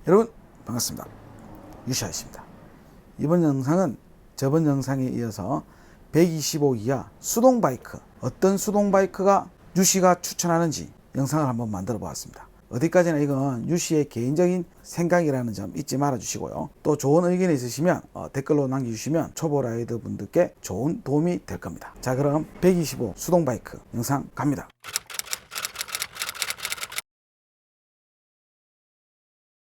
여러분 반갑습니다. 유시아씨입니다. 이번 영상은 저번 영상에 이어서 125 이하 수동 바이크, 어떤 수동 바이크가 유시가 추천하는지 영상을 한번 만들어 보았습니다. 어디까지나 이건 유시의 개인적인 생각이라는 점 잊지 말아 주시고요. 또 좋은 의견이 있으시면 댓글로 남겨주시면 초보 라이더 분들께 좋은 도움이 될 겁니다. 자, 그럼 125 수동 바이크 영상 갑니다.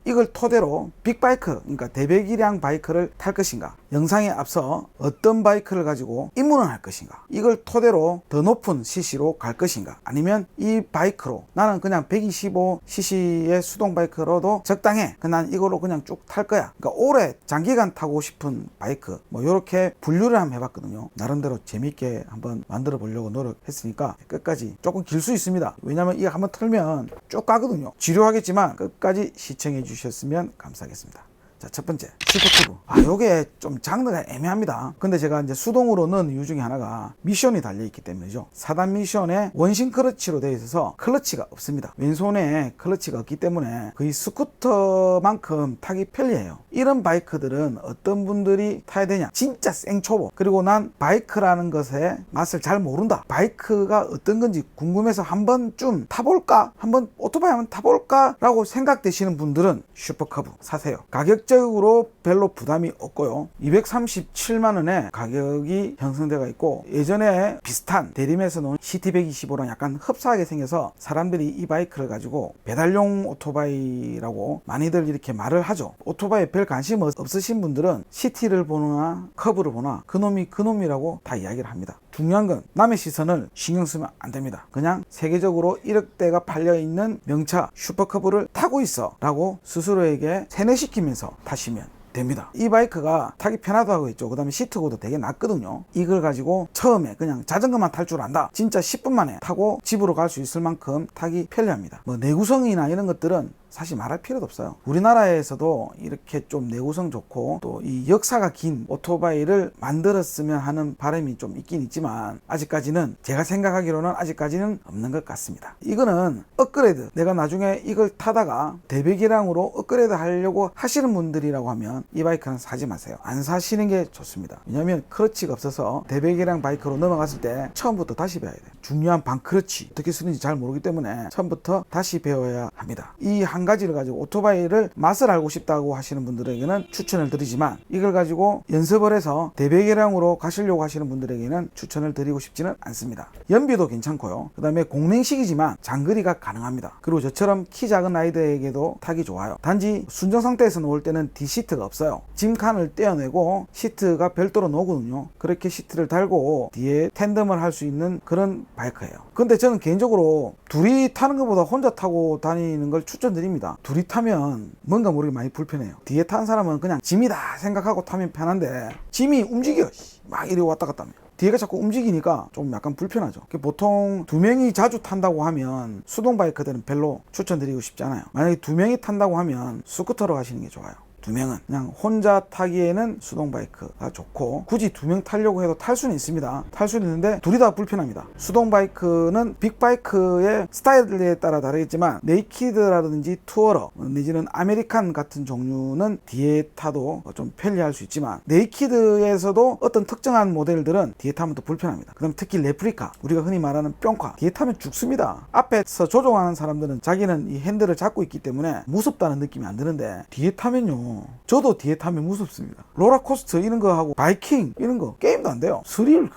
이걸 토대로 빅바이크, 그러니까 대배기량 바이크를 탈 것인가, 영상에 앞서 어떤 바이크를 가지고 입문을 할 것인가, 이걸 토대로 더 높은 CC로 갈 것인가, 아니면 이 바이크로 나는 그냥 125cc의 수동 바이크로도 적당해, 난 이걸로 그냥 쭉 탈 거야, 그러니까 오래 장기간 타고 싶은 바이크, 이렇게 분류를 한번 해봤거든요. 나름대로 재밌게 한번 만들어 보려고 노력했으니까 끝까지 조금 길 수 있습니다. 왜냐면 이거 한번 틀면 쭉 가거든요. 지루하겠지만 끝까지 시청해 주셨으면 감사하겠습니다. 자, 첫 번째 슈퍼큐브. 요게 좀 장르가 애매합니다. 근데 제가 이제 수동으로 넣은 이유 중에 하나가 미션이 달려 있기 때문이죠. 4단 미션에 원심 클러치로 되어 있어서 클러치가 없습니다. 왼손에 클러치가 없기 때문에 거의 스쿠터만큼 타기 편리해요. 이런 바이크들은 어떤 분들이 타야 되냐, 진짜 생초보, 그리고 난 바이크라는 것의 맛을 잘 모른다, 바이크가 어떤 건지 궁금해서 한 번쯤 타볼까, 한번 오토바이 한번 타볼까 라고 생각되시는 분들은 슈퍼커브 사세요. 가격적으로 별로 부담이 없고요. 237만원에 가격이 형성되어 있고, 예전에 비슷한 대림에서 나온 CT125랑 약간 흡사하게 생겨서 사람들이 이 바이크를 가지고 배달용 오토바이라고 많이들 이렇게 말을 하죠. 오토바이에 별 관심 없으신 분들은 CT를 보거나 커브를 보나 그놈이라고 다 이야기를 합니다. 중요한 건 남의 시선을 신경 쓰면 안 됩니다. 그냥 세계적으로 1억 대가 팔려있는 명차 슈퍼커브를 타고 있어 라고 스스로에게 세뇌시키면서 타시면 됩니다. 이 바이크가 타기 편하다고 했죠. 그 다음에 시트고도 되게 낮거든요. 이걸 가지고 처음에 그냥 자전거만 탈 줄 안다, 진짜 10분 만에 타고 집으로 갈 수 있을 만큼 타기 편리합니다. 내구성이나 이런 것들은 사실 말할 필요도 없어요. 우리나라에서도 이렇게 좀 내구성 좋고 또 이 역사가 긴 오토바이를 만들었으면 하는 바람이 좀 있긴 있지만, 아직까지는 제가 생각하기로는 아직까지는 없는 것 같습니다. 이거는 업그레이드, 내가 나중에 이걸 타다가 대배기량으로 업그레이드 하려고 하시는 분들이라고 하면 이 바이크는 사지 마세요. 안 사시는 게 좋습니다. 왜냐하면 클러치가 없어서 대배기량 바이크로 넘어갔을 때 처음부터 다시 배워야 돼요. 중요한 반클러치 어떻게 쓰는지 잘 모르기 때문에 처음부터 다시 배워야 합니다. 이 한 가지를 가지고 오토바이를 맛을 알고 싶다고 하시는 분들에게는 추천을 드리지만, 이걸 가지고 연습을 해서 대배기량으로 가시려고 하시는 분들에게는 추천을 드리고 싶지는 않습니다. 연비도 괜찮고요. 그 다음에 공랭식이지만 장거리가 가능합니다. 그리고 저처럼 키 작은 라이더에게도 타기 좋아요. 단지 순정 상태에서 놓을 때는 D시트가 없어요. 짐칸을 떼어내고 시트가 별도로 놓거든요. 그렇게 시트를 달고 뒤에 텐덤을 할 수 있는 그런 바이크예요. 근데 저는 개인적으로 둘이 타는 것보다 혼자 타고 다니는 걸 추천드립니다. 둘이 타면 뭔가 모르게 많이 불편해요. 뒤에 타는 사람은 그냥 짐이다 생각하고 타면 편한데, 짐이 움직여 막 이리 왔다 갔다 하면 뒤에가 자꾸 움직이니까 좀 약간 불편하죠. 보통 두 명이 자주 탄다고 하면 수동 바이크들은 별로 추천드리고 싶지 않아요. 만약에 두 명이 탄다고 하면 스쿠터로 가시는 게 좋아요. 두 명은 그냥 혼자 타기에는 수동 바이크가 좋고, 굳이 두 명 타려고 해도 탈 수는 있습니다. 탈 수는 있는데 둘이 다 불편합니다. 수동 바이크는 빅바이크의 스타일에 따라 다르겠지만 네이키드라든지 투어러 내지는 아메리칸 같은 종류는 뒤에 타도 좀 편리할 수 있지만, 네이키드에서도 어떤 특정한 모델들은 뒤에 타면 또 불편합니다. 그 다음 특히 레플리카, 우리가 흔히 말하는 뿅카, 뒤에 타면 죽습니다. 앞에서 조종하는 사람들은 자기는 이 핸들을 잡고 있기 때문에 무섭다는 느낌이 안 드는데, 뒤에 타면요, 저도 뒤에 타면 무섭습니다. 롤러코스터 이런 거 하고 바이킹 이런 거 게임도 안 돼요. 스릴,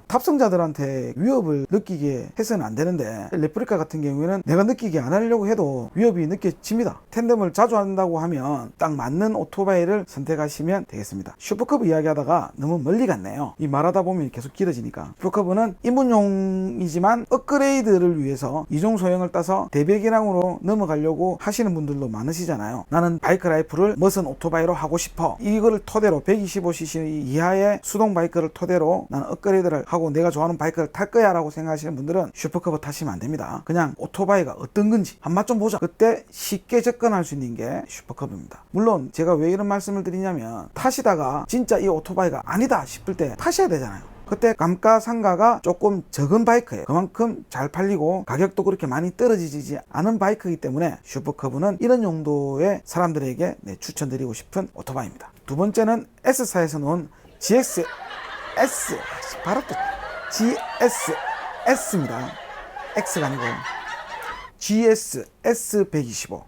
탑승자들한테 위협을 느끼게 해서는 안 되는데, 레플리카 같은 경우에는 내가 느끼게 안 하려고 해도 위협이 느껴집니다. 텐덤을 자주 한다고 하면 딱 맞는 오토바이를 선택하시면 되겠습니다. 슈퍼커브 이야기하다가 너무 멀리 갔네요. 이 말하다 보면 계속 길어지니까. 슈퍼커브는 입문용이지만 업그레이드를 위해서 이종 소형을 따서 대배기량으로 넘어가려고 하시는 분들도 많으시잖아요. 나는 바이크 라이프를 멋은 오토바이로 하고 싶어, 이거를 토대로 125cc 이하의 수동 바이크를 토대로 나는 업그레이드를 하고 내가 좋아하는 바이크를 탈 거야 라고 생각하시는 분들은 슈퍼커브 타시면 안 됩니다. 그냥 오토바이가 어떤 건지 한 맛 좀 보자, 그때 쉽게 접근할 수 있는 게 슈퍼커브입니다. 물론 제가 왜 이런 말씀을 드리냐면, 타시다가 진짜 이 오토바이가 아니다 싶을 때 파셔야 되잖아요. 그때 감가상가가 조금 적은 바이크예요. 그만큼 잘 팔리고 가격도 그렇게 많이 떨어지지 않은 바이크이기 때문에 슈퍼커브는 이런 용도의 사람들에게 추천드리고 싶은 오토바이입니다. 두 번째는 S사에서 나온 GXS, 바로 또 GSS입니다. X가 아니고 GS S125,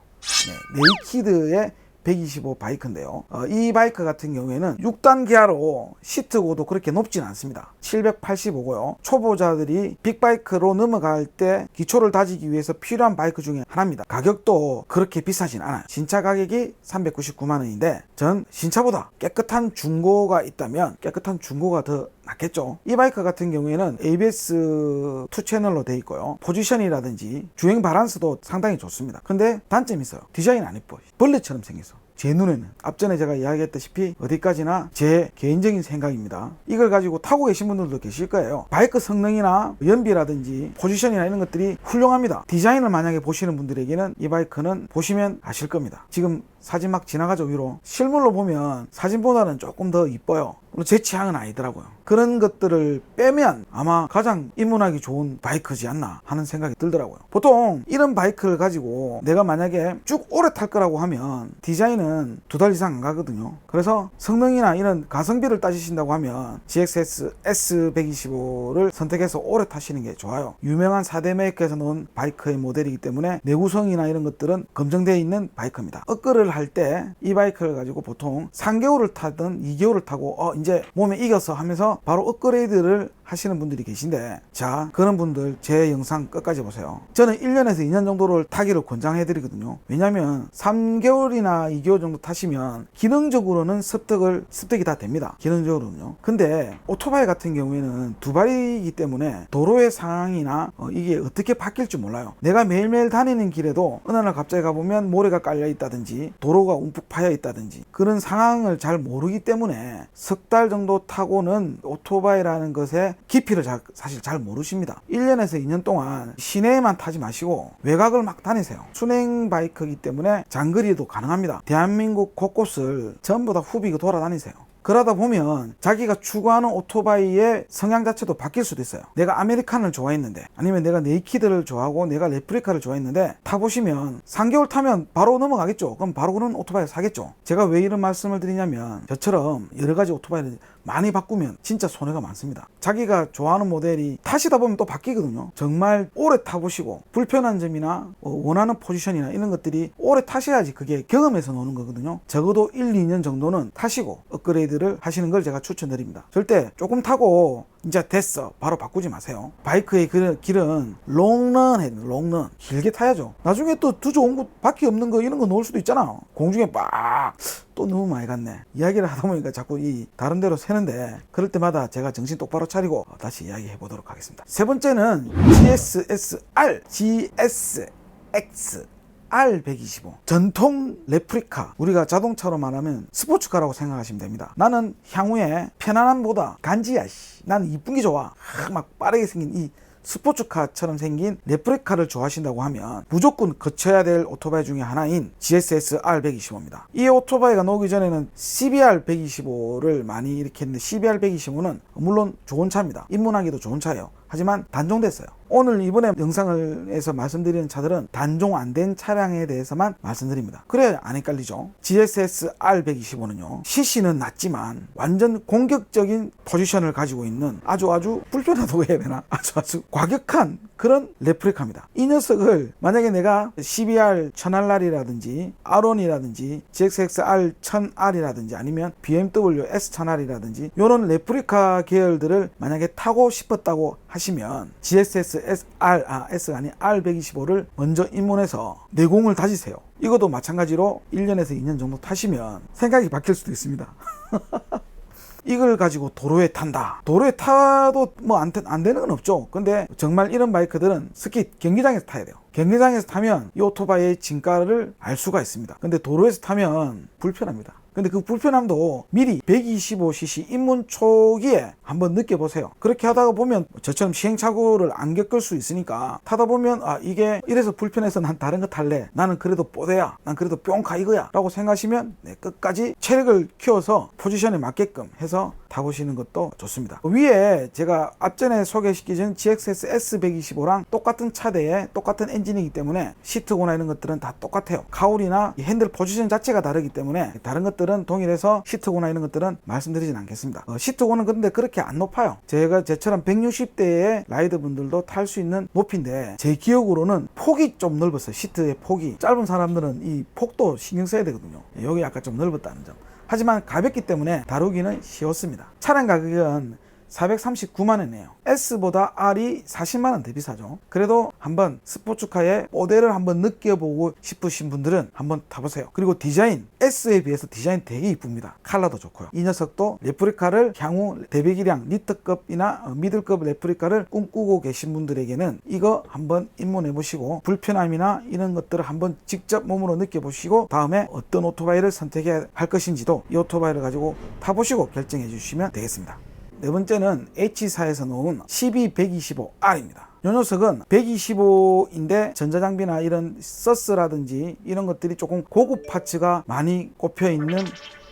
네이키드의 125 바이크인데요. 이 바이크 같은 경우에는 6단 기아로 시트 고도 그렇게 높진 않습니다. 785고요. 초보자들이 빅바이크로 넘어갈 때 기초를 다지기 위해서 필요한 바이크 중에 하나입니다. 가격도 그렇게 비싸진 않아요. 신차 가격이 399만원인데 전 신차보다 깨끗한 중고가 있다면 깨끗한 중고가 더 낫겠죠. 이 바이크 같은 경우에는 ABS 2채널로 되어 있고요. 포지션이라든지 주행 바란스도 상당히 좋습니다. 근데 단점이 있어요. 디자인 안 예뻐. 벌레처럼 생겼어. 제 눈에는. 앞전에 제가 이야기했다시피 어디까지나 제 개인적인 생각입니다. 이걸 가지고 타고 계신 분들도 계실 거예요. 바이크 성능이나 연비라든지 포지션이나 이런 것들이 훌륭합니다. 디자인을 만약에 보시는 분들에게는 이 바이크는 보시면 아실 겁니다. 지금 사진 막 지나가죠, 위로. 실물로 보면 사진보다는 조금 더 이뻐요. 물론 제 취향은 아니더라고요. 그런 것들을 빼면 아마 가장 입문하기 좋은 바이크지 않나 하는 생각이 들더라고요. 보통 이런 바이크를 가지고 내가 만약에 쭉 오래 탈 거라고 하면 디자인은 2달 이상 안 가거든요. 그래서 성능이나 이런 가성비를 따지신다고 하면 GXS S125를 선택해서 오래 타시는 게 좋아요. 유명한 4대 메이커에서 나온 바이크의 모델이기 때문에 내구성이나 이런 것들은 검증되어 있는 바이크입니다. 업글을 할 때 이 바이크를 가지고 보통 3개월을 타든 2개월을 타고 이제 몸에 이겨서 하면서 바로 업그레이드를 하시는 분들이 계신데, 자, 그런 분들 제 영상 끝까지 보세요. 저는 1년에서 2년 정도를 타기를 권장해 드리거든요. 왜냐면 3개월이나 2개월 정도 타시면 기능적으로는 습득이 다 됩니다. 기능적으로는요. 근데 오토바이 같은 경우에는 두 발이기 때문에 도로의 상황이나 이게 어떻게 바뀔 줄 몰라요. 내가 매일매일 다니는 길에도 어느 날 갑자기 가보면 모래가 깔려 있다든지 도로가 움푹 파여 있다든지 그런 상황을 잘 모르기 때문에 석 달 정도 타고는 오토바이라는 것에 깊이를 사실 잘 모르십니다. 1년에서 2년 동안 시내에만 타지 마시고 외곽을 막 다니세요. 순행 바이크이기 때문에 장거리도 가능합니다. 대한민국 곳곳을 전부 다 후비고 돌아다니세요. 그러다 보면 자기가 추구하는 오토바이의 성향 자체도 바뀔 수도 있어요. 내가 아메리칸을 좋아했는데, 아니면 내가 네이키드를 좋아하고 내가 레프리카를 좋아했는데 타보시면 3개월 타면 바로 넘어가겠죠. 그럼 바로 그런 오토바이를 사겠죠. 제가 왜 이런 말씀을 드리냐면 저처럼 여러 가지 오토바이를 많이 바꾸면 진짜 손해가 많습니다. 자기가 좋아하는 모델이 타시다 보면 또 바뀌거든요. 정말 오래 타보시고 불편한 점이나 원하는 포지션이나 이런 것들이 오래 타셔야지 그게 경험에서 노는 거거든요. 적어도 1, 2년 정도는 타시고 업그레이드를 하시는 걸 제가 추천드립니다. 절대 조금 타고 이제 됐어 바로 바꾸지 마세요. 바이크의 길은 롱런 해야 돼요. 롱런 길게 타야죠. 나중에 또 두 좋은 거 바퀴 없는 거 이런 거 놓을 수도 있잖아. 공중에 막 또 너무 많이 갔네. 이야기를 하다 보니까 자꾸 이 다른 데로 새는데, 그럴 때마다 제가 정신 똑바로 차리고 다시 이야기해 보도록 하겠습니다. 세 번째는 GSSR GSX R125 전통 레프리카, 우리가 자동차로 말하면 스포츠카라고 생각하시면 됩니다. 나는 향후에 편안함보다 간지야, 나는 이쁜 게 좋아. 막 빠르게 생긴 이 스포츠카처럼 생긴 레프리카를 좋아하신다고 하면 무조건 거쳐야 될 오토바이 중에 하나인 GSS R125입니다. 이 오토바이가 나오기 전에는 CBR 125를 많이 이렇게 했는데, CBR 125는 물론 좋은 차입니다. 입문하기도 좋은 차예요. 하지만 단종됐어요. 오늘 이번에 영상에서 말씀드리는 차들은 단종 안 된 차량에 대해서만 말씀드립니다. 그래야 안 헷갈리죠. GSS R125는요, CC는 낮지만 완전 공격적인 포지션을 가지고 있는 아주 불편하다고 해야 되나? 아주 과격한 그런 레프리카입니다. 이 녀석을 만약에 내가 CBR 1000R이라든지 R1이라든지 GXXR 1000R이라든지 아니면 BMW S1000R이라든지 이런 레프리카 계열들을 만약에 타고 싶었다고 하시면 GSS S가 아닌 R125를 먼저 입문해서 내공을 다지세요. 이것도 마찬가지로 1년에서 2년 정도 타시면 생각이 바뀔 수도 있습니다. 이걸 가지고 도로에 탄다. 도로에 타도 뭐 안 되는 건 없죠. 근데 정말 이런 바이크들은 스키 경기장에서 타야 돼요. 경기장에서 타면 이 오토바이의 진가를 알 수가 있습니다. 근데 도로에서 타면 불편합니다. 근데 그 불편함도 미리 125cc 입문 초기에 한번 느껴보세요. 그렇게 하다가 보면 저처럼 시행착오를 안 겪을 수 있으니까 타다 보면 아 이게 이래서 불편해서 난 다른 거 탈래. 나는 그래도 뽀대야. 난 그래도 뿅카 이거야. 라고 생각하시면 끝까지 체력을 키워서 포지션에 맞게끔 해서 타보시는 것도 좋습니다. 위에 제가 앞전에 소개시켜준 GXS S125랑 똑같은 차대에 똑같은 엔진이기 때문에 시트고나 이런 것들은 다 똑같아요. 카울이나 이 핸들 포지션 자체가 다르기 때문에 다른 것들은 동일해서 시트고나 이런 것들은 말씀드리진 않겠습니다. 시트고는 근데 그렇게 안 높아요. 제처럼 160대의 라이더 분들도 탈 수 있는 높이인데 제 기억으로는 폭이 좀 넓었어요. 시트의 폭이 짧은 사람들은 이 폭도 신경 써야 되거든요. 여기 약간 좀 넓었다는 점. 하지만 가볍기 때문에 다루기는 쉬웠습니다. 차량 가격은 439만원이에요. S보다 R이 40만원 더 비싸죠. 그래도 한번 스포츠카의 모델을 한번 느껴보고 싶으신 분들은 한번 타보세요. 그리고 디자인, S에 비해서 디자인 되게 이쁩니다. 컬러도 좋고요. 이 녀석도 레프리카를 향후 대배기량 리터급이나 미들급 레프리카를 꿈꾸고 계신 분들에게는 이거 한번 입문해 보시고 불편함이나 이런 것들을 한번 직접 몸으로 느껴보시고 다음에 어떤 오토바이를 선택해야 할 것인지도 이 오토바이를 가지고 타보시고 결정해 주시면 되겠습니다. 네 번째는 H사에서 놓은 CB125R입니다. 이 녀석은 125인데 전자장비나 이런 서스라든지 이런 것들이 조금 고급 파츠가 많이 꼽혀있는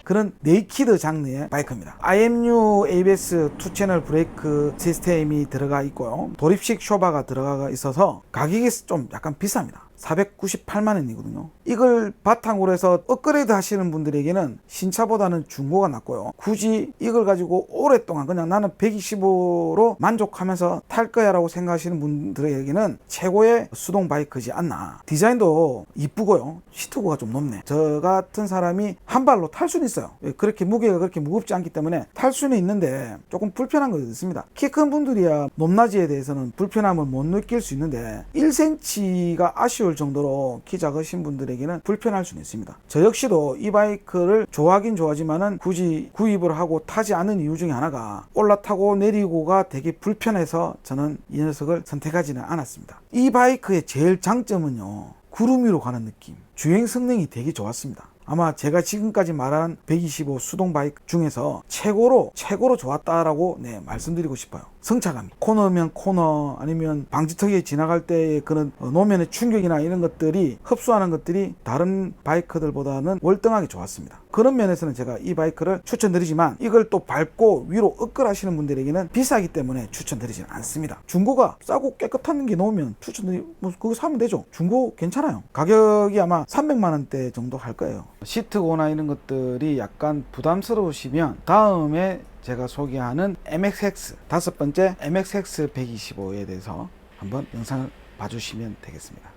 그런 네이키드 장르의 바이크입니다. IMU ABS 2채널 브레이크 시스템이 들어가 있고요. 도립식 쇼바가 들어가 있어서 가격이 좀 약간 비쌉니다. 498만원이거든요. 이걸 바탕으로 해서 업그레이드 하시는 분들에게는 신차보다는 중고가 낫고요. 굳이 이걸 가지고 오랫동안 그냥 나는 125로 만족하면서 탈 거야 라고 생각하시는 분들에게는 최고의 수동 바이크지 않나. 디자인도 이쁘고요. 시트고가 좀 높네. 저 같은 사람이 한 발로 탈 수는 있어요. 그렇게 무게가 그렇게 무겁지 않기 때문에 탈 수는 있는데 조금 불편한 것도 있습니다. 키 큰 분들이야 높낮이에 대해서는 불편함을 못 느낄 수 있는데 1cm가 아쉬울 정도로 키 작으신 분들에게는 불편할 수는 있습니다. 저 역시도 이 바이크를 좋아하긴 좋아하지만은 굳이 구입을 하고 타지 않은 이유 중에 하나가 올라타고 내리고가 되게 불편해서 저는 이 녀석을 선택하지는 않았습니다. 이 바이크의 제일 장점은요, 구름 위로 가는 느낌. 주행 성능이 되게 좋았습니다. 아마 제가 지금까지 말한 125 수동 바이크 중에서 최고로 좋았다라고 말씀드리고 싶어요. 성차감이 코너면 코너 아니면 방지턱에 지나갈 때의 그런 노면의 충격이나 이런 것들이 흡수하는 것들이 다른 바이크들보다는 월등하게 좋았습니다. 그런 면에서는 제가 이 바이크를 추천드리지만 이걸 또 밟고 위로 업글하시는 분들에게는 비싸기 때문에 추천드리지는 않습니다. 중고가 싸고 깨끗한 게 나오면 그거 사면 되죠. 중고 괜찮아요. 가격이 아마 300만원대 정도 할 거예요. 시트고나 이런 것들이 약간 부담스러우시면 다음에 제가 소개하는 MXX 다섯 번째 MXX 125에 대해서 한번 영상을 봐주시면 되겠습니다.